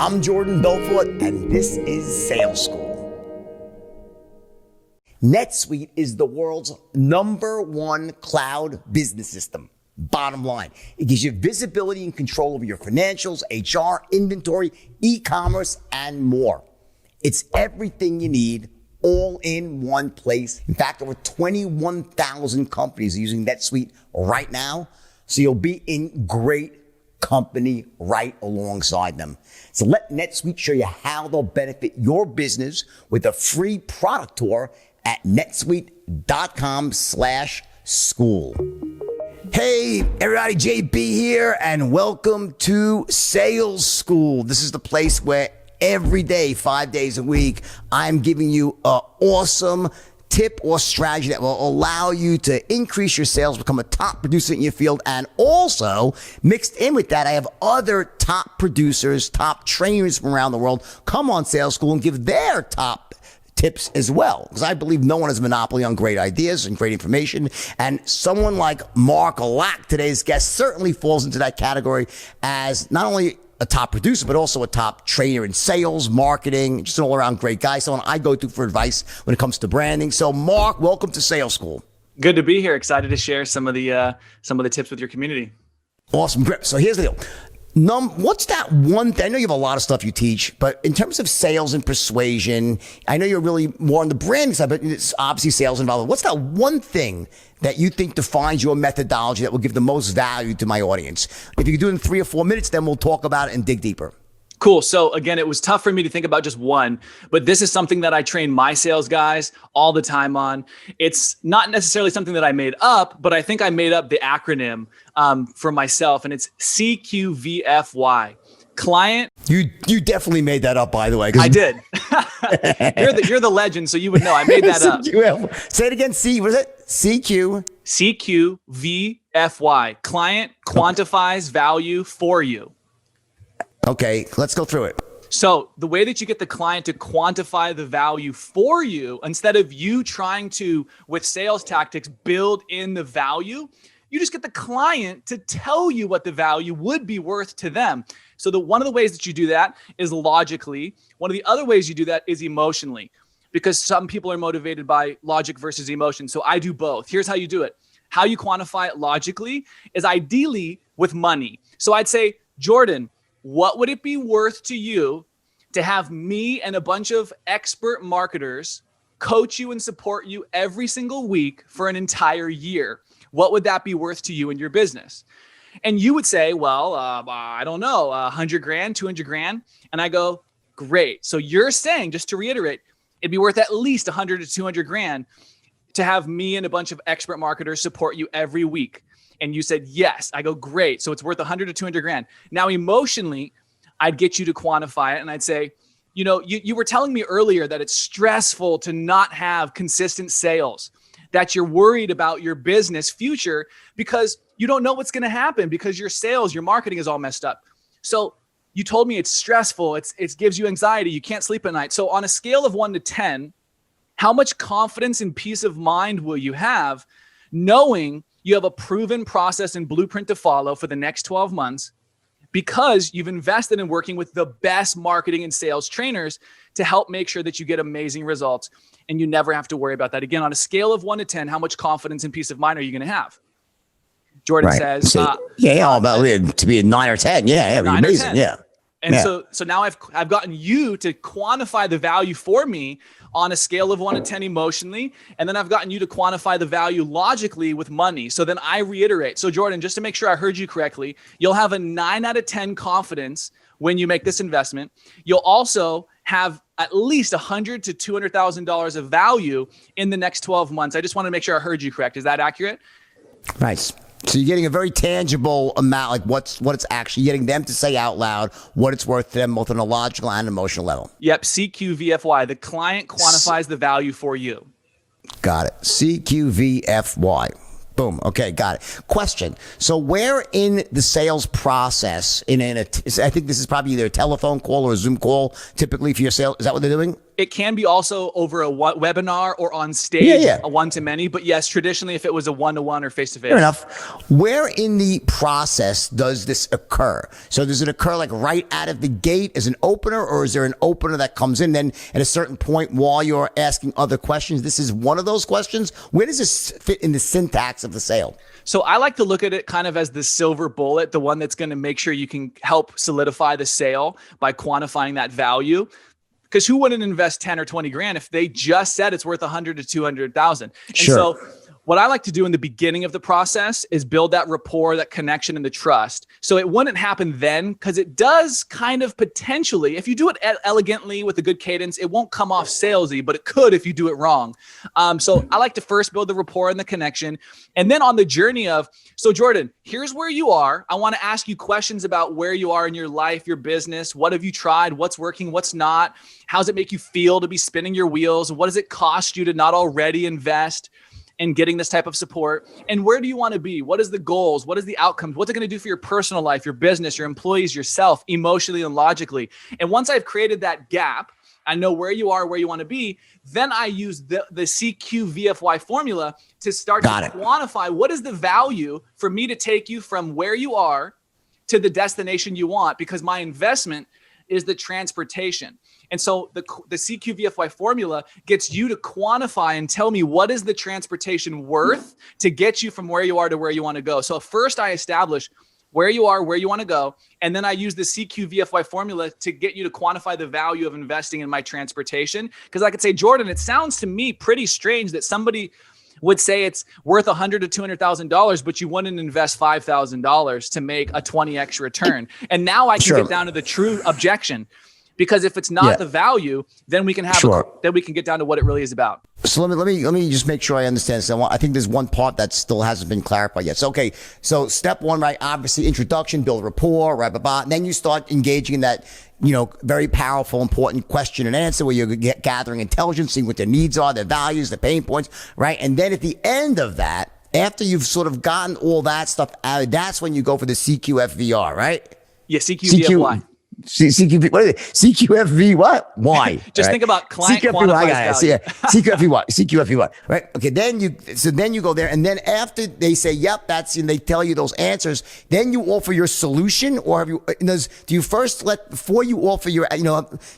I'm Jordan Belfort, and this is Sales School. NetSuite is the world's #1 cloud business system. Bottom line, it gives you visibility and control over your financials, HR, inventory, e-commerce, and more. It's everything you need all in one place. In fact, over 21,000 companies are using NetSuite right now, so you'll be in great company right alongside them. So let NetSuite show you how they'll benefit your business with a free product tour at netsuite.com/school. Hey, everybody, JB here, and welcome to Sales School. This is the place where every day, 5 days a week, I'm giving you an awesome tip or strategy that will allow you to increase your sales, become a top producer in your field, and also mixed in with that, I have other top producers, top trainers from around the world come on Sales School and give their top tips as well, because I believe no one has a monopoly on great ideas and great information. And someone like Mark Lack, today's guest, certainly falls into that category as not only a top producer, but also a top trainer in sales, marketing, just an all-around great guy, someone I go to for advice when it comes to branding. So Mark, welcome to Sales School. Good to be here. Excited to share some of the tips with your community. Awesome. Grip. So here's the deal. What's that one thing? I know you have a lot of stuff you teach, but in terms of sales and persuasion, I know you're really more on the branding side, but it's obviously sales involved. What's that one thing that you think defines your methodology that will give the most value to my audience? If you can do it in 3 or 4 minutes, then we'll talk about it and dig deeper. Cool. So again, it was tough for me to think about just one, but this is something that I train my sales guys all the time on. It's not necessarily something that I made up, but I think I made up the acronym for myself, and it's CQVFY. Client. You definitely made that up, by the way. I did. You're the legend, so you would know. I made that up. Say it again. What is it? CQVFY. Client quantifies value for you. Okay, let's go through it. So the way that you get the client to quantify the value for you, instead of you trying to, with sales tactics, build in the value, you just get the client to tell you what the value would be worth to them. So one of the ways that you do that is logically. One of the other ways you do that is emotionally, because some people are motivated by logic versus emotion. So I do both. Here's how you do it. How you quantify it logically is ideally with money. So I'd say, Jordan, what would it be worth to you to have me and a bunch of expert marketers coach you and support you every single week for an entire year? What would that be worth to you and your business? And you would say, well, I don't know, 100 grand, 200 grand. And I go, great. So you're saying, just to reiterate, it'd be worth at least 100 to 200 grand to have me and a bunch of expert marketers support you every week. And you said, yes. I go, great. So it's worth 100 to 200 grand. Now, emotionally, I'd get you to quantify it. And I'd say, you were telling me earlier that it's stressful to not have consistent sales, that you're worried about your business future because you don't know what's going to happen because your sales, your marketing is all messed up. So you told me it's stressful. It gives you anxiety. You can't sleep at night. So on a scale of 1 to 10, how much confidence and peace of mind will you have knowing you have a proven process and blueprint to follow for the next 12 months because you've invested in working with the best marketing and sales trainers to help make sure that you get amazing results and you never have to worry about that. Again, on a scale of 1 to 10, how much confidence and peace of mind are you going to have? Jordan says, all about it to be a 9 or 10. Yeah, amazing. Yeah. And so now I've gotten you to quantify the value for me on a scale of 1 to 10 emotionally. And then I've gotten you to quantify the value logically with money. So then I reiterate. So Jordan, just to make sure I heard you correctly, you'll have a 9 out of 10 confidence when you make this investment. You'll also have at least $100,000 to $200,000 of value in the next 12 months. I just want to make sure I heard you correct. Is that accurate? Nice. So you're getting a very tangible amount, like what it's actually getting them to say out loud what it's worth to them, both on a logical and emotional level. Yep. CQVFY. The client quantifies the value for you. Got it. CQVFY. Boom. Okay, got it. Question. So where in the sales process, I think this is probably either a telephone call or a Zoom call, typically for your sale. Is that what they're doing? It can be also over a webinar or on stage, a one-to-many. But yes, traditionally, if it was a one-to-one or face-to-face. Fair enough. Where in the process does this occur? So does it occur like right out of the gate as an opener, or is there an opener that comes in then at a certain point while you're asking other questions? This is one of those questions. Where does this fit in the syntax of the sale? So I like to look at it kind of as the silver bullet, the one that's going to make sure you can help solidify the sale by quantifying that value. Because who wouldn't invest 10 or 20 grand if they just said it's worth 100 to 200,000? And so what I like to do in the beginning of the process is build that rapport, that connection, and the trust. So it wouldn't happen then, because it does kind of potentially, if you do it elegantly with a good cadence, it won't come off salesy, but it could if you do it wrong. So I like to first build the rapport and the connection. And then on the journey of, so Jordan, here's where you are. I want to ask you questions about where you are in your life, your business. What have you tried? What's working? What's not? How does it make you feel to be spinning your wheels? What does it cost you to not already invest in getting this type of support? And where do you want to be? What is the goals? What is the outcomes? What's it going to do for your personal life, your business, your employees, yourself, emotionally and logically? And once I've created that gap, I know where you are, where you want to be, then I use the CQVFY formula to start to quantify what is the value for me to take you from where you are to the destination you want, because my investment is the transportation. And so the CQVFY formula gets you to quantify and tell me what is the transportation worth to get you from where you are to where you want to go. So first I establish where you are, where you want to go. And then I use the CQVFY formula to get you to quantify the value of investing in my transportation. Because I could say, Jordan, it sounds to me pretty strange that somebody would say it's worth $100,000 to $200,000, but you wouldn't invest $5,000 to make a 20x return. And now I can get down to the true objection. Because if it's not the value, then we can have then we can get down to what it really is about. So let me just make sure I understand. So I think there's one part that still hasn't been clarified yet. So okay, so step one, right? Obviously, introduction, build rapport, right? And then you start engaging in that, very powerful, important question and answer where you're gathering intelligence, seeing what their needs are, their values, their pain points, right? And then at the end of that, after you've sort of gotten all that stuff out, that's when you go for the CQFVR, right? Yeah, CQVFY. CQV, what is it? CQFV, what? Why? Just think about client quantifies value. CQFV, right? Okay, then you go there, and then after they say, yep, and they tell you those answers, then you offer your solution, or do you first before you offer your,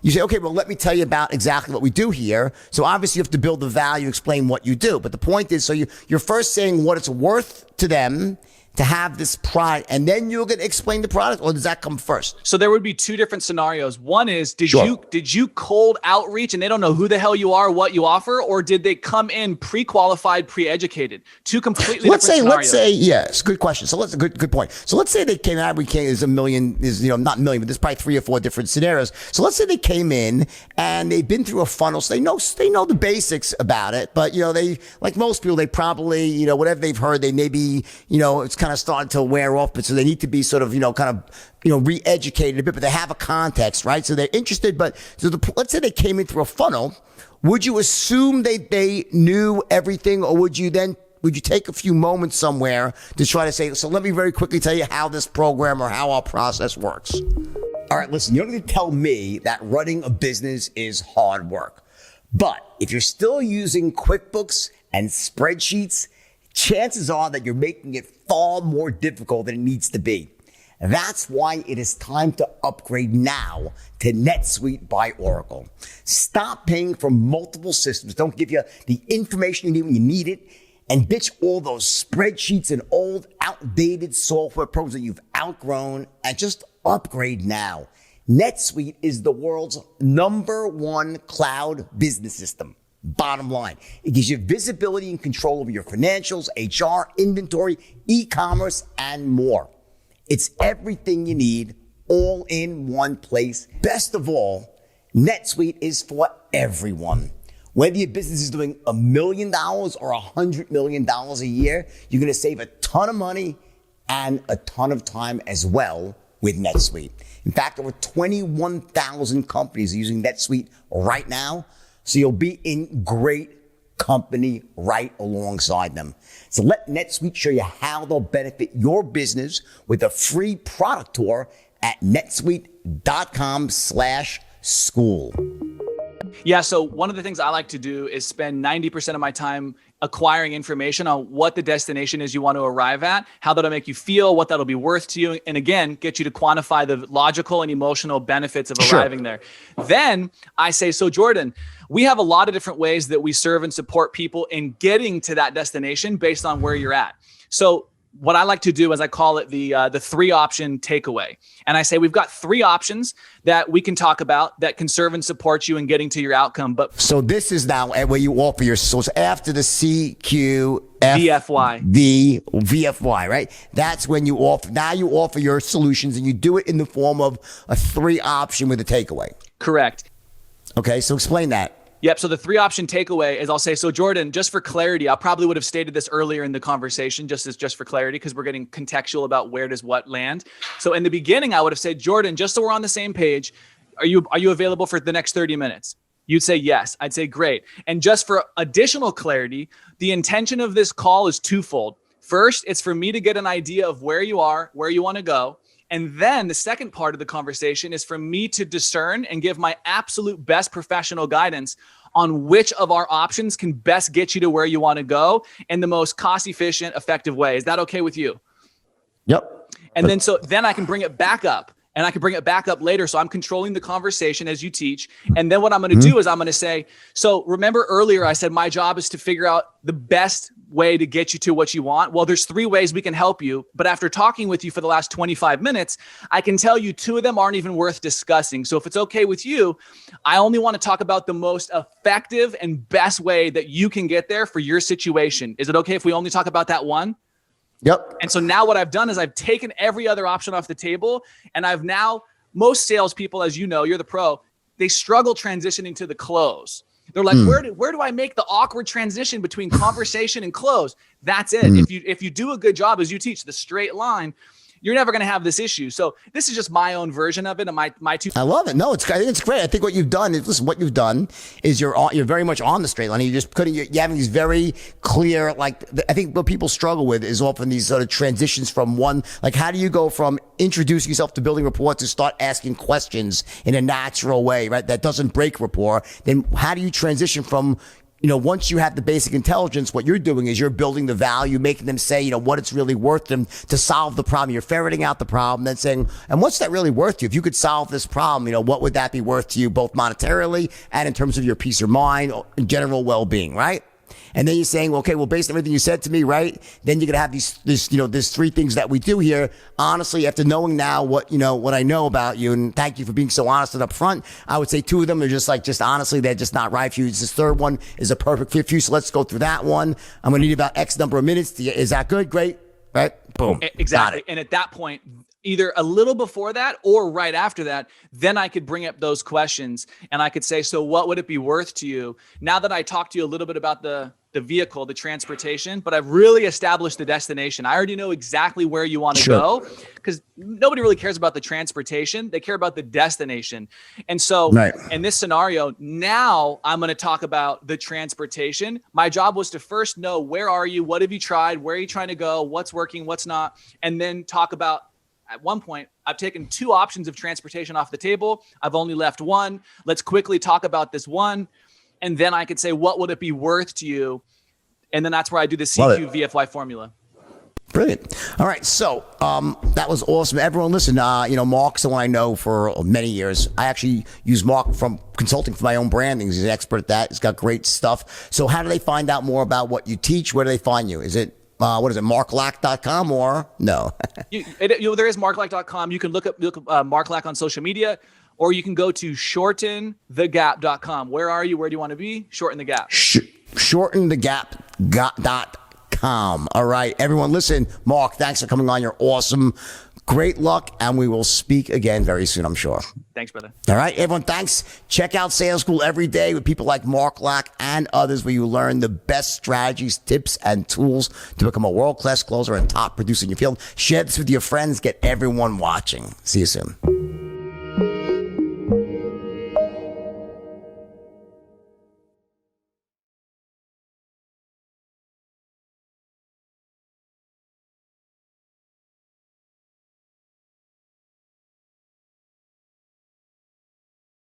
you say, okay, well, let me tell you about exactly what we do here. So obviously you have to build the value, explain what you do. But the point is, so you're first saying what it's worth to them to have this product, and then you're going to explain the product, or does that come first? So there would be two different scenarios. One is, did you cold outreach and they don't know who the hell you are, what you offer, or did they come in pre-qualified, pre-educated? Two completely different scenarios. Let's say, yes, good question. So let's good point. So let's say they came out, there's a million, not a million, but there's probably 3 or 4 different scenarios. So let's say they came in and they've been through a funnel, so they know the basics about it, but they, like most people, they probably, whatever they've heard, they maybe, it's kind of starting to wear off, but so they need to be sort of, re-educated a bit, but they have a context, right? So they're interested, but let's say they came in through a funnel. Would you assume they knew everything, or would you take a few moments somewhere to try to say, so let me very quickly tell you how this program or how our process works? All right, listen, you're going to tell me that running a business is hard work. But if you're still using QuickBooks and spreadsheets, chances are that you're making it far more difficult than it needs to be. That's why it is time to upgrade now to NetSuite by Oracle. Stop paying for multiple systems. Don't give you the information you need when you need it, and ditch all those spreadsheets and old, outdated software programs that you've outgrown, and just upgrade now. NetSuite is the world's #1 cloud business system. Bottom line, it gives you visibility and control over your financials, HR, inventory, e-commerce, and more. It's everything you need all in one place. Best of all, NetSuite is for everyone. Whether your business is doing $1 million or $100 million a year, you're going to save a ton of money and a ton of time as well with NetSuite. In fact, over 21,000 companies are using NetSuite right now. So you'll be in great company right alongside them. So let NetSuite show you how they'll benefit your business with a free product tour at netsuite.com/school. Yeah. So one of the things I like to do is spend 90% of my time acquiring information on what the destination is you want to arrive at, how that'll make you feel, what that'll be worth to you. And again, get you to quantify the logical and emotional benefits of arriving there. Then I say, so Jordan, we have a lot of different ways that we serve and support people in getting to that destination based on where you're at. So what I like to do is I call it the 3-option takeaway. And I say, we've got 3 options that we can talk about that can serve and support you in getting to your outcome. But so this is now where you offer your, so it's after the VFY. the VFY, right? That's when you offer your solutions, and you do it in the form of a 3-option with a takeaway. Correct. Okay. So explain that. Yep. So the 3-option takeaway is I'll say, so Jordan, just for clarity, I probably would have stated this earlier in the conversation, just for clarity, because we're getting contextual about where does what land. So in the beginning, I would have said, Jordan, just so we're on the same page, are you available for the next 30 minutes? You'd say yes. I'd say great. And just for additional clarity, the intention of this call is twofold. First, it's for me to get an idea of where you are, where you want to go. And then the second part of the conversation is for me to discern and give my absolute best professional guidance on which of our options can best get you to where you want to go in the most cost-efficient, effective way. Is that okay with you? Yep. And then I can bring it back up. And I can bring it back up later. So I'm controlling the conversation as you teach. And then what I'm going to do is I'm going to say, so remember earlier I said my job is to figure out the best way to get you to what you want. Well, there's 3 ways we can help you. But after talking with you for the last 25 minutes, I can tell you 2 of them aren't even worth discussing. So if it's okay with you, I only want to talk about the most effective and best way that you can get there for your situation. Is it okay if we only talk about that one? Yep. And so now what I've done is I've taken every other option off the table, and most salespeople, as you know, you're the pro, they struggle transitioning to the close. They're like, where do I make the awkward transition between conversation and close? That's it. If you do a good job as you teach the straight line, you're never going to have this issue. So this is just my own version of it. And my 2. I love it. No, I think it's great. I think what you've done is you're very much on the straight line. You're having these very clear, like, I think what people struggle with is often these sort of transitions from one, like, how do you go from introducing yourself to building rapport to start asking questions in a natural way, right? That doesn't break rapport. Then how do you transition from, once you have the basic intelligence, what you're doing is you're building the value, making them say, what it's really worth them to solve the problem. You're ferreting out the problem, then saying, and what's that really worth to you? If you could solve this problem, what would that be worth to you, both monetarily and in terms of your peace of mind, general well-being, right? And then you're saying, okay, well, based on everything you said to me, right? Then you're going to have there's 3 things that we do here. Honestly, after knowing now what I know about you, and thank you for being so honest and upfront, I would say 2 of them are just honestly, they're just not right for you. This 3rd one is a perfect fit for you. So let's go through that one. I'm going to need about X number of minutes. Is that good? Great. Right? Boom. Exactly. And at that point, either a little before that or right after that, then I could bring up those questions and I could say, so what would it be worth to you? Now that I talked to you a little bit about the vehicle, the transportation, but I've really established the destination. I already know exactly where you want to go, because nobody really cares about the transportation. They care about the destination. And so in this scenario, now I'm going to talk about the transportation. My job was to first know, where are you? What have you tried? Where are you trying to go? What's working? What's not? And then talk about, at one point, I've taken 2 options of transportation off the table. I've only left 1. Let's quickly talk about this one. And then I could say, what would it be worth to you? And then that's where I do the CQVFY formula. Brilliant. All right. So that was awesome. Everyone listen, Mark's the one I know for many years. I actually use Mark from consulting for my own branding. He's an expert at that. He's got great stuff. So how do they find out more about what you teach? Where do they find you? Is it marklack.com or no? There is marklack.com. You can look up Mark Lack on social media, or you can go to shortenthegap.com. Where are you? Where do you want to be? Shorten the gap. Shortenthegap.com. All right, everyone, listen. Mark, thanks for coming on. You're awesome. Great luck, and we will speak again very soon, I'm sure. Thanks, brother. All right, everyone, thanks. Check out Sales School every day with people like Mark Lack and others, where you learn the best strategies, tips, and tools to become a world-class closer and top producer in your field. Share this with your friends. Get everyone watching. See you soon.